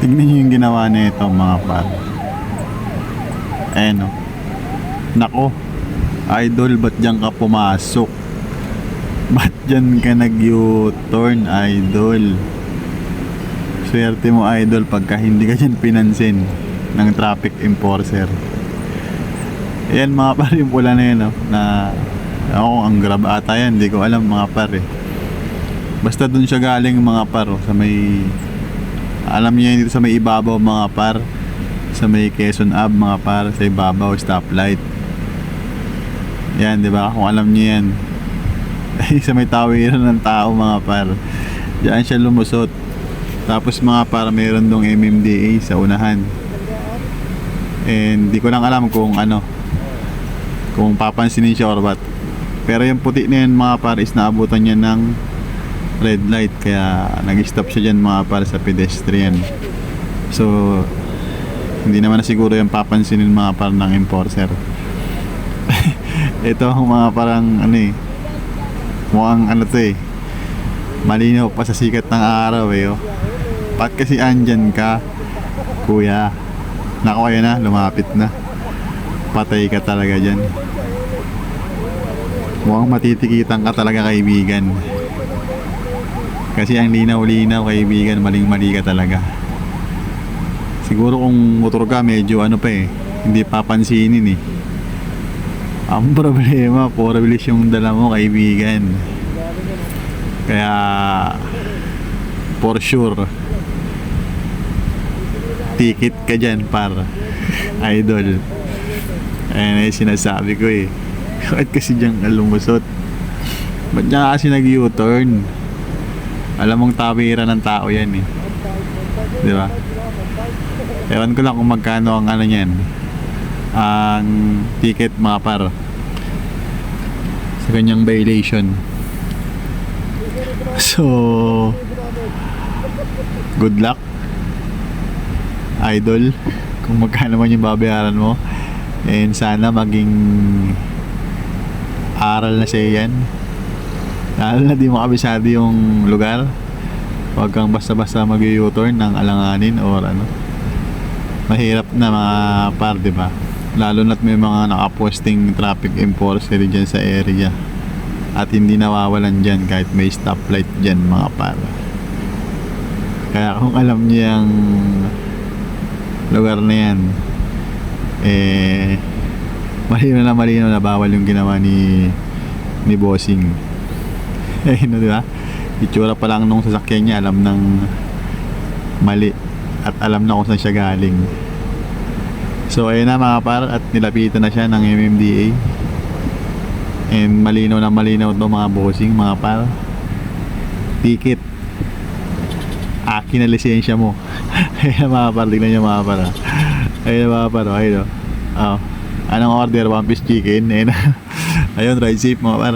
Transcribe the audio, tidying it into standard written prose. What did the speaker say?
Tignan nyo yung ginawa nito mga par. Ayan o. Nako. Idol, ba't dyan ka pumasok? Ba't dyan ka nag-U-turn, idol? Swerte mo, idol, pagka hindi ka dyan pinansin ng traffic enforcer. Ayan mga par, yung pula na yun, na ako, ang grab ata yan, hindi ko alam mga par eh. Basta dun siya galing mga par, sa may, alam niyo yun, dito sa may ibabaw mga par, sa may Quezon Ave mga par, sa ibabaw, stoplight. Yan, di ba? Kung alam niyo yan. Sa may tawiran ng tao mga par, diyan siya lumusot. Tapos mga par, mayroon dong MMDA sa unahan. And di ko lang alam kung ano, kung papansinin siya or what. Pero yung puti na yan mga par is naabutan niya ng red light, kaya nag-stop siya dyan mga par sa pedestrian. So hindi naman na siguro yung papansinin mga par ng enforcer. Ito ang mga parang ano eh, mukhang ano to eh, malinaw pa sa sikat ng araw eh, oh. Ba't kasi andyan ka, kuya? Naku, ayun na, lumapit na. Patay ka talaga dyan. Mukhang matitikitan ka talaga, kaibigan. Kasi ang linaw-linaw, kaibigan, maling-mali ka talaga. Siguro kung motor ka, medyo ano pa eh, hindi papansinin eh. Ang problema, puro bilis yung dala mo, kaibigan. Kaya for sure ticket ka dyan par, idol. Ayan ay sinasabi ko eh. Bakit kasi dyan lumusot? Ba't niya kasi nag-U-turn? Alam mong tawira ng tao yan eh, di ba? Ewan ko lang kung magkano ang ano yan, ang ticket mga par sa kanyang violation. So good luck, idol, kung magkano man yung babayaran mo. And sana maging aral na siya yan, lalo na di mo kabisado yung lugar. Huwag kang basta-basta mag-U-turn ng alanganin or ano. Mahirap na mga par, diba? Lalo na't may mga nakaposting traffic enforcer dyan sa area at hindi nawawalan dyan kahit may stoplight dyan mga par. Kaya kung alam niyo yung lugar na yan, eh malinaw na bawal yung ginawa ni bossing. Eh no, diba? Itsura pa lang nung sasakyan niya, alam ng mali at alam na kung saan siya galing. So ayun na mga par, at nilapitan na siya ng MMDA. And malinaw na malinaw to mga bossing mga par. Ticket, akin na lisensya mo. Ayun na mga par, tignan nyo mga par. Ayun na mga par, ayun o. Anong order? 1 piece chicken. Ayun, ayun, ride safe mga par.